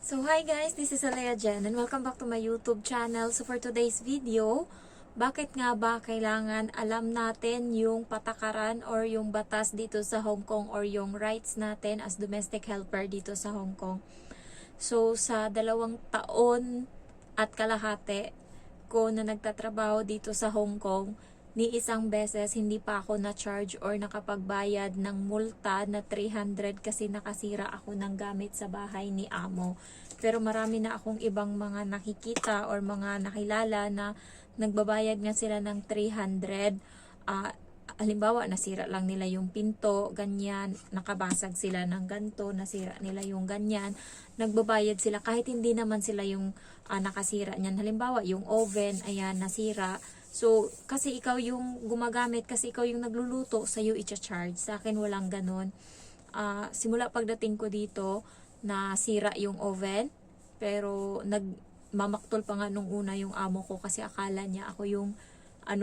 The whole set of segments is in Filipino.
So hi guys, this is Alea Jen and welcome back to my YouTube channel. So for today's video, bakit nga ba kailangan alam natin yung patakaran or yung batas dito sa Hong Kong or yung rights natin as domestic helper dito sa Hong Kong? So sa 2 taon at kalahati ko na nagtatrabaho dito sa Hong Kong, ni isang beses hindi pa ako na-charge or nakapagbayad ng multa na 300 kasi nakasira ako ng gamit sa bahay ni amo. Pero marami na akong ibang mga nakikita or mga nakilala na nagbabayad nga sila ng 300. Halimbawa, nasira lang nila yung pinto, ganyan, nakabasag sila ng ganto, nasira nila yung ganyan, nagbabayad sila kahit hindi naman sila yung nakasira niyan. Halimbawa, yung oven, ayan, nasira. So, kasi ikaw yung gumagamit, kasi ikaw yung nagluluto, sa'yo i-charge. Sa akin, walang ganun. Simula pagdating ko dito, nasira yung oven, pero nagmamaktol pa nga nung una yung amo ko kasi akala niya ako yung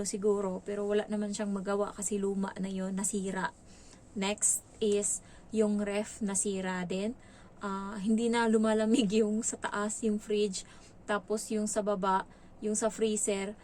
siguro, pero wala naman siyang magawa kasi luma na yon, nasira. Next is yung ref, nasira din. Hindi na lumalamig yung sa taas, yung fridge, tapos yung sa baba, yung sa freezer,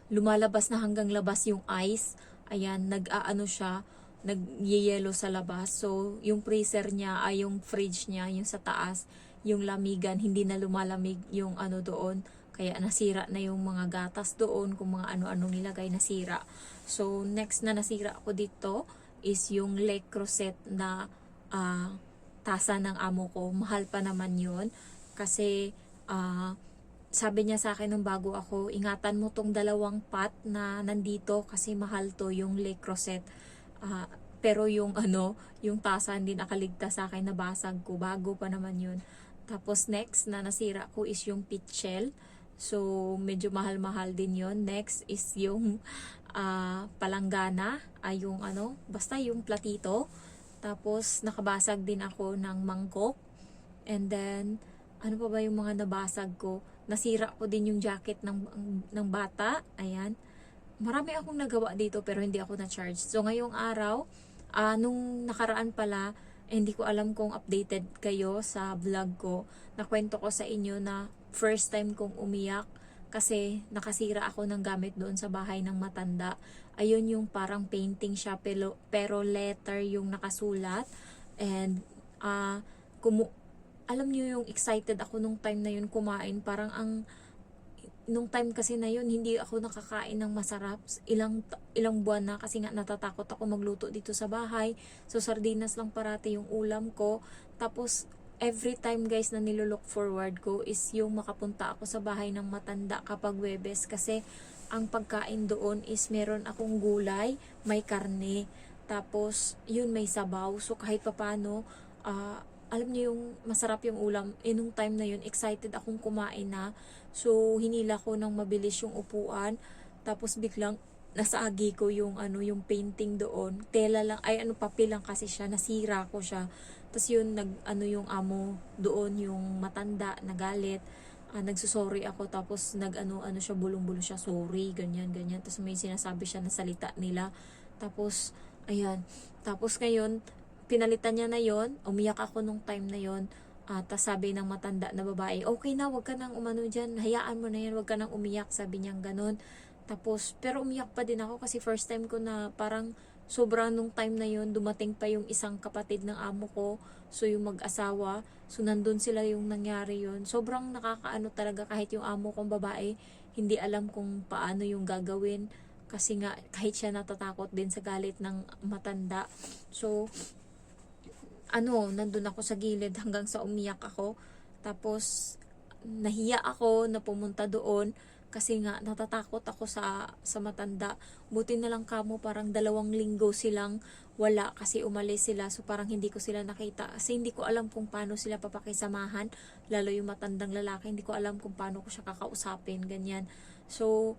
lumalabas na hanggang labas yung ice. Ayan, nag-aano siya, nag-yelo sa labas. So, yung freezer niya, yung fridge niya, yung sa taas, yung lamigan, hindi na lumalamig yung doon. Kaya nasira na yung mga gatas doon, kung mga ano-ano nilagay, nasira. So, next na nasira ako dito is yung Le Creuset na tasa ng amo ko. Mahal pa naman yun. Kasi, sabi niya sa akin nung bago ako, ingatan mo tong 2 pot na nandito kasi mahal to, yung Le Creuset. Pero yung yung tasa hindi nakaligtas sa akin, nabasag ko, bago pa naman yun. Tapos next na nasira ko is yung pitchel. So medyo mahal-mahal din yun. Next is yung palanggana, yung basta yung platito. Tapos nakabasag din ako ng mangkok. And then ano pa ba yung mga nabasag ko? Nasira ko din yung jacket ng bata. Ayan. Marami akong nagawa dito pero hindi ako na-charge. So ngayong araw, nung nakaraan pala, hindi ko alam kung updated kayo sa vlog ko. Nakwento ko sa inyo na first time kong umiyak kasi nakasira ako ng gamit doon sa bahay ng matanda. Ayun yung parang painting siya pero letter yung nakasulat. And alam niyo yung excited ako nung time na yun kumain. Parang nung time kasi na yun, hindi ako nakakain ng masarap. Ilang buwan na kasi nga natatakot ako magluto dito sa bahay. So, sardinas lang parati yung ulam ko. Tapos, every time guys na nilook forward ko is yung makapunta ako sa bahay ng matanda kapag Webes. Kasi, ang pagkain doon is meron akong gulay, may karne. Tapos, yun may sabaw. So, kahit papano, alam niyo yung masarap yung ulam. Nung time na yun, excited akong kumain na. So, hinila ko ng mabilis yung upuan. Tapos biglang nasaagi ko yung yung painting doon. Tela lang, papel lang kasi siya, nasira ko siya. Tapos yun, yung amo doon, yung matanda, nagalit. Nagsusorry ako, tapos siya, bulong-bulong siya, sorry, ganyan, ganyan. Tapos may sinasabi siya na salita nila. Tapos, ayan. Tapos ngayon, pinalitan niya na yon, umiyak ako nung time na yon. Tapos sabi ng matanda na babae, okay na, wag ka nang dyan, hayaan mo na yan, wag ka nang umiyak, sabi niyang ganun. Tapos, pero umiyak pa din ako kasi first time ko na parang sobrang nung time na yon, dumating pa yung isang kapatid ng amo ko, so yung mag-asawa, so nandun sila yung nangyari yon. Sobrang nakakaano talaga, kahit yung amo kong babae, hindi alam kung paano yung gagawin, kasi nga kahit siya natatakot din sa galit ng matanda. So, nandun ako sa gilid hanggang sa umiyak ako. Tapos, nahiya ako na pumunta doon kasi nga natatakot ako sa matanda. Buti na lang kamo, parang 2 linggo silang wala kasi umalis sila. So, parang hindi ko sila nakita. Kasi hindi ko alam kung paano sila papakisamahan. Lalo yung matandang lalaki, hindi ko alam kung paano ko siya kakausapin. Ganyan. So,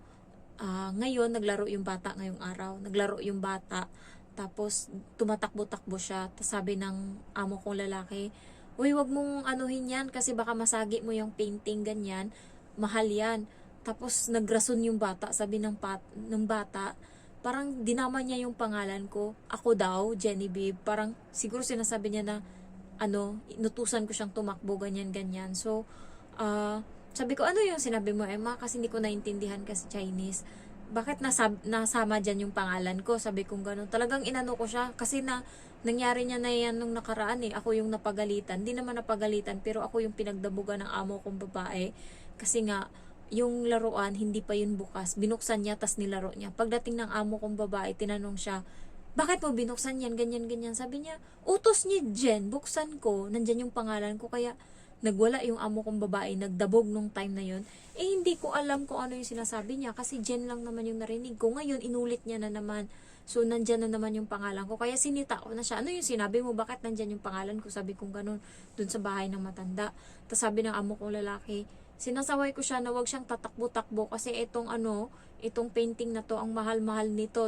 ngayon, naglaro yung bata ngayong araw. Naglaro yung bata. Tapos, tumatakbo-takbo siya. Tapos sabi ng amo kong lalaki, uy, wag mong anuhin yan kasi baka masagi mo yung painting, ganyan. Mahal yan. Tapos, nagrason yung bata. Sabi ng bata, parang dinama niya yung pangalan ko. Ako daw, Genevieve. Parang, siguro sinasabi niya na, inutusan ko siyang tumakbo, ganyan. So, sabi ko, ano yung sinabi mo, Emma? Kasi hindi ko naintindihan kasi Chinese. Bakit nasama dyan yung pangalan ko? Sabi kong gano'n. Talagang inano ko siya. Kasi nangyari niya na yan nung nakaraan eh. Ako yung napagalitan. Hindi naman napagalitan, pero ako yung pinagdabugan ng amo kong babae. Kasi nga, yung laruan, hindi pa yun bukas. Binuksan niya, tas nilaro niya. Pagdating ng amo kong babae, tinanong siya, bakit mo binuksan yan? Ganyan. Sabi niya, utos ni Jen, buksan ko. Nandyan yung pangalan ko. Kaya, nagwala yung amo kong babae, nagdabog nung time na yun. Hindi ko alam kung ano yung sinasabi niya. Kasi Jen lang naman yung narinig ko. Ngayon, inulit niya na naman. So, nandyan na naman yung pangalan ko. Kaya sinita ko na siya. Ano yung sinabi mo? Bakit nandyan yung pangalan ko? Sabi kong ganun. Dun sa bahay ng matanda. Tapos sabi ng amo kong lalaki, sinasaway ko siya na wag siyang tatakbo-takbo kasi itong painting na to, ang mahal-mahal nito.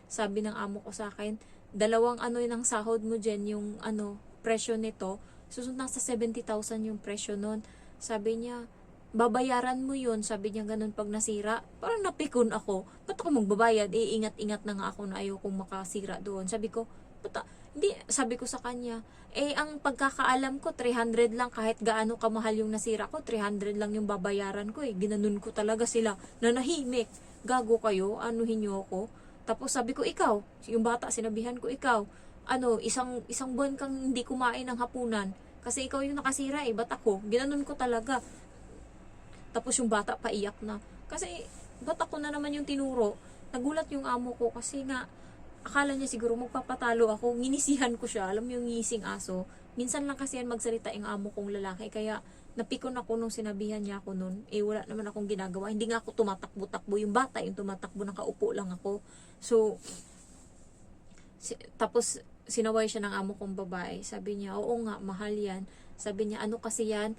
Sabi ng amo ko sa akin, dalawang ng sahod mo dyan, yung presyo nito. So, nasa 70,000 yung presyo nun. Sabi niya, babayaran mo yun. Sabi niya ganun pag nasira. Parang napikon ako. Ba't ako magbabayad? Ingat-ingat na nga ako na ayokong makasira doon. Sabi ko, hindi, sabi ko sa kanya, ang pagkakaalam ko, 300 lang, kahit gaano kamahal yung nasira ko, 300 lang yung babayaran ko Ginanon ko talaga sila, nanahimik. Gago kayo, anuhin niyo ako. Tapos sabi ko, ikaw, yung bata, sinabihan ko, ikaw, isang buwan kang hindi kumain ng hapunan, kasi ikaw yung nakasira ba't ako? Ginanon ko talaga. Tapos yung bata, paiyak na. Kasi, ba't ako na naman yung tinuro? Nagulat yung amo ko, kasi nga, akala niya siguro magpapatalo ako. Nginisihan ko siya. Alam mo yung ngising aso. Minsan lang kasi yan magsalita yung amo kong lalaki. Kaya napikon ako nung sinabihan niya ako nun. Wala naman akong ginagawa. Hindi nga ako tumatakbo-takbo. Yung bata yung tumatakbo. Nakaupo lang ako. So, tapos sinaway siya ng amo kong babae. Sabi niya, oo nga, mahal yan. Sabi niya, ano kasi yan?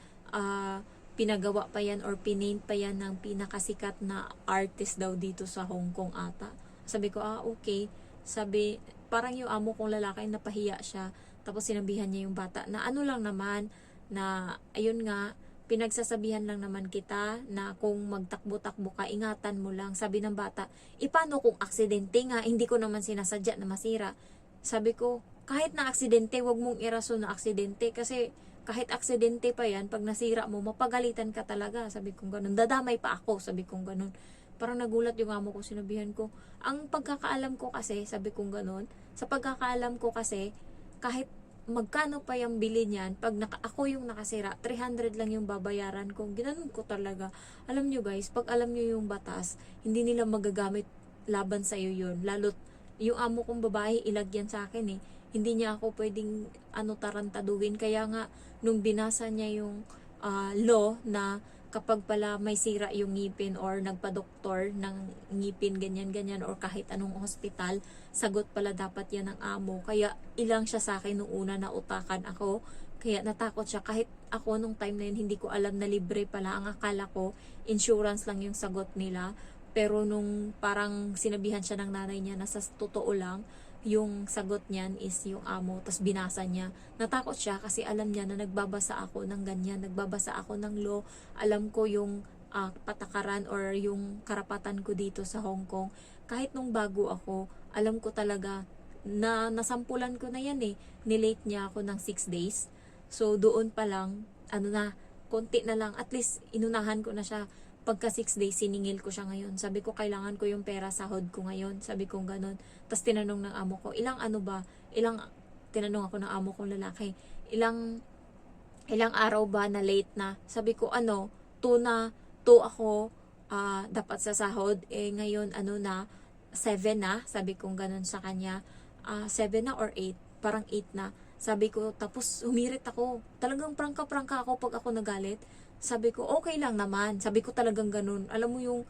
Pinagawa pa yan or pinaint pa yan ng pinakasikat na artist daw dito sa Hong Kong ata. Sabi ko, okay. Sabi, parang yung amo kong lalaki napahiya siya. Tapos sinabihan niya yung bata na ano lang naman, na ayun nga, pinagsasabihan lang naman kita na kung magtakbo-takbo ka, ingatan mo lang. Sabi ng bata, paano kung aksidente nga, hindi ko naman sinasadya na masira. Sabi ko, kahit na aksidente, wag mong irason na aksidente kasi kahit aksidente pa yan, pag nasira mo, mapagalitan ka talaga. Sabi kong ganun, dadamay pa ako, sabi kong ganun. Parang nagulat yung amo ko, sinabihan ko. Ang pagkakaalam ko kasi, sabi kong ganun, sa pagkakaalam ko kasi, kahit magkano pa yung bili niyan, pag ako yung nakasira, 300 lang yung babayaran ko. Ginanon ko talaga. Alam nyo guys, pag alam nyo yung batas, hindi nila magagamit laban sa'yo yun. Lalo't yung amo kong babae, ilagyan sa akin Hindi niya ako pwedeng tarantaduhin. Kaya nga, nung binasa niya yung law na kapag pala may sira yung ngipin or nagpa-doktor ng ngipin, ganyan or kahit anong hospital, sagot pala dapat yan ng amo. Kaya ilang siya sa akin nung una na utakan ako. Kaya natakot siya. Kahit ako nung time na yun, hindi ko alam na libre pala. Ang akala ko, insurance lang yung sagot nila. Pero nung parang sinabihan siya ng nanay niya na sa totoo lang, yung sagot niyan is yung amo, tas binasa niya. Natakot siya kasi alam niya na nagbabasa ako ng ganyan, nagbabasa ako ng law, alam ko yung patakaran or yung karapatan ko dito sa Hong Kong. Kahit nung bago ako, alam ko talaga na nasampulan ko na yan nilate niya ako ng 6 days. So doon pa lang, konti na lang, at least inunahan ko na siya. Pagka 6 days, siningil ko siya ngayon. Sabi ko, kailangan ko yung pera, sahod ko ngayon. Sabi ko ganun. Tapos tinanong ng amo ko, tinanong ako ng amo kong lalaki, ilang araw ba na late na? Sabi ko, 2 ako, dapat sa sahod. Ngayon, 7 na? Sabi ko ganun sa kanya. 7 na or 8? Parang 8 na. Sabi ko, tapos humirit ako. Talagang prangka-prangka ako pag ako nagalit. Sabi ko, okay lang naman. Sabi ko talagang ganun. Alam mo yung,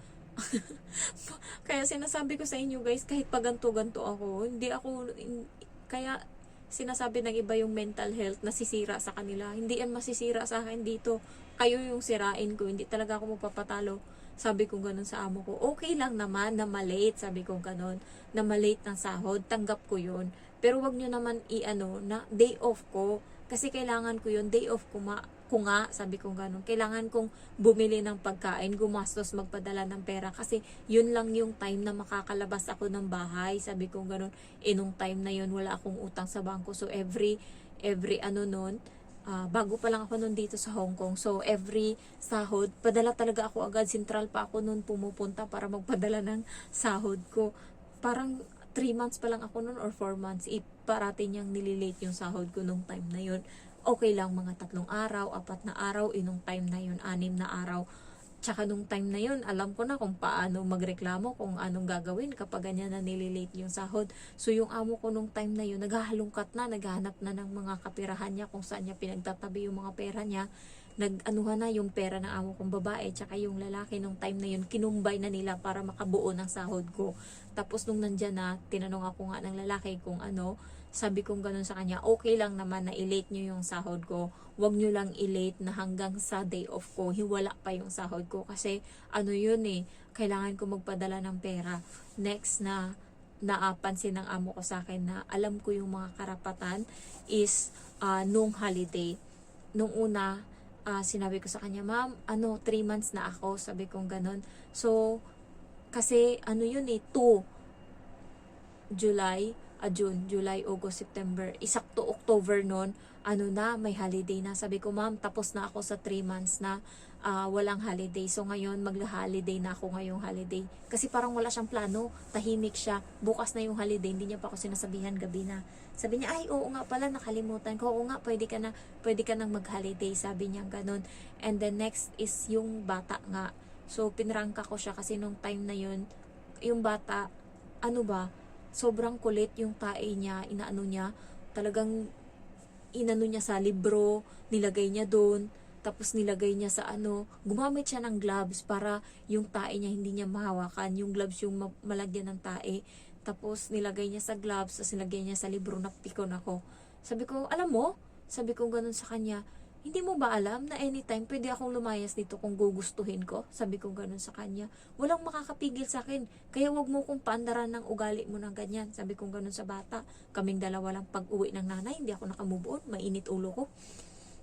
kaya sinasabi ko sa inyo guys, kahit pag ganto-ganto ako, kaya sinasabi ng iba yung mental health nasisira sa kanila. Hindi yan masisira sa akin dito. Kayo yung sirain ko. Hindi talaga ako magpapatalo. Sabi ko ganun sa amo ko. Okay lang naman na malate. Sabi ko ganun. Na malate ng sahod. Tanggap ko yun. Pero wag nyo naman na day off ko. Kasi kailangan ko yun. Day off ko nga, sabi ko ganun. Kailangan kong bumili ng pagkain, gumastos, magpadala ng pera. Kasi yun lang yung time na makakalabas ako ng bahay. Sabi ko ganun. Nung time na yun, wala akong utang sa bangko. So every every ano nun, bago pa lang ako nun dito sa Hong Kong. So, every sahod, padala talaga ako agad. Central pa ako nun pumupunta para magpadala ng sahod ko. Parang 3 months pa lang ako nun or 4 months. Parati niyang nililate yung sahod ko nung time na yun. Okay lang mga 3 araw, 4 na araw, nung time na yun, 6 na araw. Tsaka nung time na yun, alam ko na kung paano magreklamo, kung anong gagawin kapag ganyan na nililate yung sahod. So yung amo ko nung time na yun, naghahalungkat na, naghahanap na ng mga kapirahan niya kung saan niya pinagtatabi yung mga pera niya. Nag-anuhan na yung pera ng amo kong babae, tsaka yung lalaki nung time na yun, kinumbay na nila para makabuo ng sahod ko. Tapos nung nandyan na, tinanong ako nga ng lalaki kung ano, sabi kong ganun sa kanya, okay lang naman na i-late nyo yung sahod ko. Huwag nyo lang i-late na hanggang sa day off ko, hiwala pa yung sahod ko. Kasi ano yun kailangan ko magpadala ng pera. Next na naapansin ng amo ko sa akin na alam ko yung mga karapatan is nung holiday. Nung una, sinabi ko sa kanya, ma'am, 3 months na ako, sabi kong ganun. So, kasi ano yun 2 June, July, August, September, isakto October nun, may holiday na. Sabi ko, ma'am, tapos na ako sa 3 months na walang holiday. So ngayon, mag-holiday na ako ngayong holiday. Kasi parang wala siyang plano, tahimik siya. Bukas na yung holiday, hindi niya pa ako sinasabihan, gabi na. Sabi niya, ay, oo nga pala, nakalimutan ko. Oo nga, pwede ka nang mag-holiday, sabi niya ganun. And then next is yung bata nga. So, pinrangka ko siya kasi nung time na yun, yung bata, sobrang kulit yung tae niya, talagang inano niya sa libro, nilagay niya doon, tapos nilagay niya sa gumamit siya ng gloves para yung tae niya hindi niya mahawakan, yung gloves yung malagyan ng tae, tapos nilagay niya sa gloves, tapos nilagay niya sa libro, napikon ako. Sabi ko, alam mo, sabi ko ganun sa kanya, hindi mo ba alam na anytime pwede akong lumayas dito kung gugustuhin ko? Sabi ko ganun sa kanya. Walang makakapigil sa akin. Kaya wag mo kong paandaran ng ugali mo ng ganyan. Sabi ko ganun sa bata. Kaming dalawa lang pag-uwi ng nanay. Hindi ako nakamove on. Mainit ulo ko.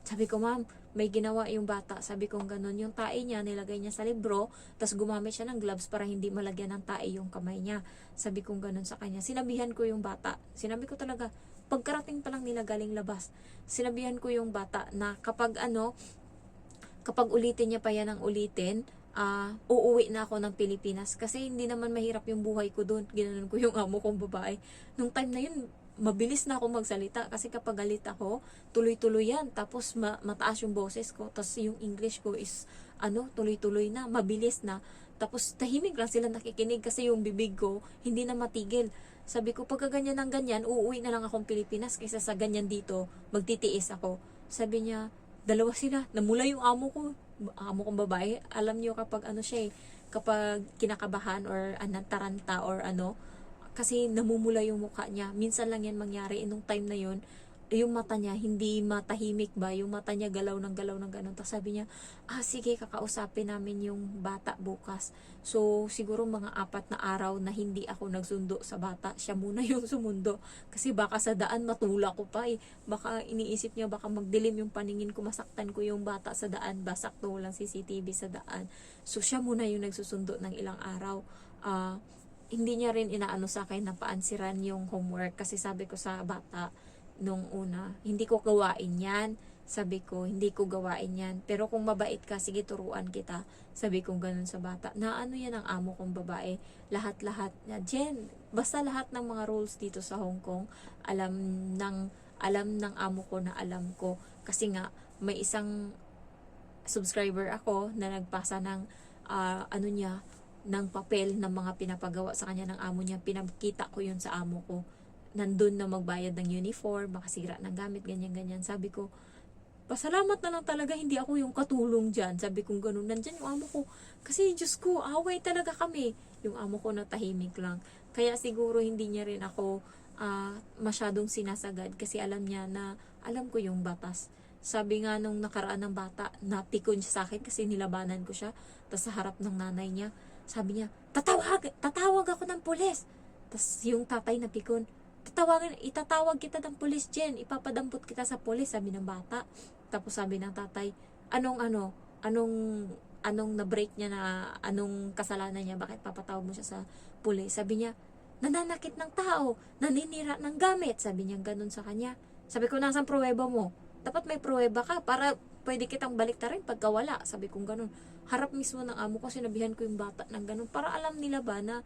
Sabi ko, ma'am, may ginawa yung bata. Sabi ko ganun. Yung tae niya, nilagay niya sa libro. Tapos gumamit siya ng gloves para hindi malagyan ng tae yung kamay niya. Sabi ko ganun sa kanya. Sinabihan ko yung bata. Sinabi ko talaga, pagkarating pa lang nila galing labas, sinabihan ko yung bata na kapag ulitin niya pa yan ng ulitin, uuwi na ako ng Pilipinas kasi hindi naman mahirap yung buhay ko doon. Ginanon ko yung amo kong babae. Nung time na yun, mabilis na ako magsalita kasi kapag galit ako, tuloy-tuloy yan. Tapos mataas yung boses ko. Tapos yung English ko is tuloy-tuloy na, mabilis na. Tapos tahimik lang sila nakikinig kasi yung bibig ko hindi na matigil. Sabi ko, pagka ganyan ng ganyan, uuwi na lang akong Pilipinas kaysa sa ganyan dito, magtitiis ako. Sabi niya, dalawa sila, namula yung amo kong babae. Alam niyo kapag kapag kinakabahan or taranta or kasi namumula yung mukha niya. Minsan lang yan mangyari. Nung time na yun, yung mata niya, hindi matahimik ba? Yung mata niya galaw ng ganun. Tapos sabi niya, sige, kakausapin namin yung bata bukas. So, siguro mga 4 na araw na hindi ako nagsundo sa bata. Siya muna yung sumundo. Kasi baka sa daan matula ko pa Baka iniisip niya, baka magdilim yung paningin ko, masaktan ko yung bata sa daan. Basak to, walang CCTV sa daan. So, siya muna yung nagsusundo ng ilang araw. Hindi niya rin inaano sa akin na paansiran yung homework. Kasi sabi ko sa bata, nung una, hindi ko gawain yan. Sabi ko, hindi ko gawain yan. Pero kung mabait ka, sige turuan kita. Sabi ko ganun sa bata. Na yan ang amo kong babae. Lahat-lahat na, Jen, basta lahat ng mga rules dito sa Hong Kong, alam ng amo ko na alam ko. Kasi nga, may isang subscriber ako na nagpasa ng ng papel ng mga pinapagawa sa kanya ng amo niya. Pinakita ko yun sa amo ko. Nandun na magbayad ng uniform, makasira ng gamit, ganyan-ganyan. Sabi ko, pasalamat na lang talaga, hindi ako yung katulong dyan. Sabi ko ganun, nandyan yung amo ko. Kasi Diyos ko, away talaga kami. Yung amo ko na tahimik lang. Kaya siguro hindi niya rin ako masyadong sinasagad kasi alam niya na alam ko yung batas. Sabi nga nung nakaraan ng bata, napikon siya sa akin kasi nilabanan ko siya. Tapos sa harap ng nanay niya, sabi niya, tatawag ako ng pulis. Tapos yung tatay napikon, itatawag kita ng pulis, Jen, ipapadampot kita sa pulis, sabi ng bata. Tapos sabi ng tatay, anong na-break niya na, anong kasalanan niya, bakit papatawag mo siya sa pulis? Sabi niya, nananakit ng tao, naninira ng gamit, sabi niya ganun sa kanya. Sabi ko, nasaan pruweba mo? Dapat may pruweba ka para pwede kitang baliktarin pagka wala. Sabi kong ganun. Harap mismo ng amo ko, sinabihan ko yung bata ng ganun. Para alam nila ba na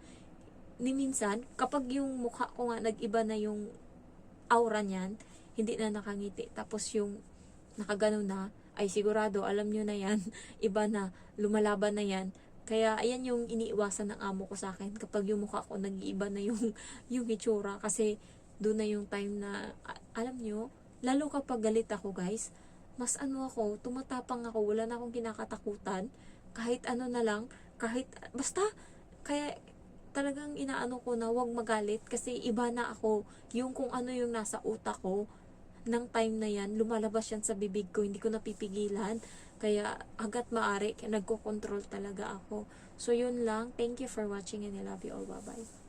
ni minsan, kapag yung mukha ko nga nag-iba na yung aura niyan, hindi na nakangiti. Tapos yung nakaganon na, ay sigurado, alam nyo na yan, iba na, lumalaban na yan. Kaya ayan yung iniiwasan ng amo ko sa akin kapag yung mukha ko nag-iiba na yung, yung itsura. Kasi doon na yung time na, alam nyo, lalo kapag galit ako guys, mas ano ako, tumatapang ako, wala na akong kinakatakutan. Kahit ano na lang, kahit, basta, kaya talagang inaano ko na wag magalit kasi iba na ako. Yung kung ano yung nasa utak ko, ng time na yan, lumalabas yan sa bibig ko, hindi ko napipigilan. Kaya hanggat maaari, nagko-control talaga ako. So yun lang. Thank you for watching and I love you all. Bye-bye.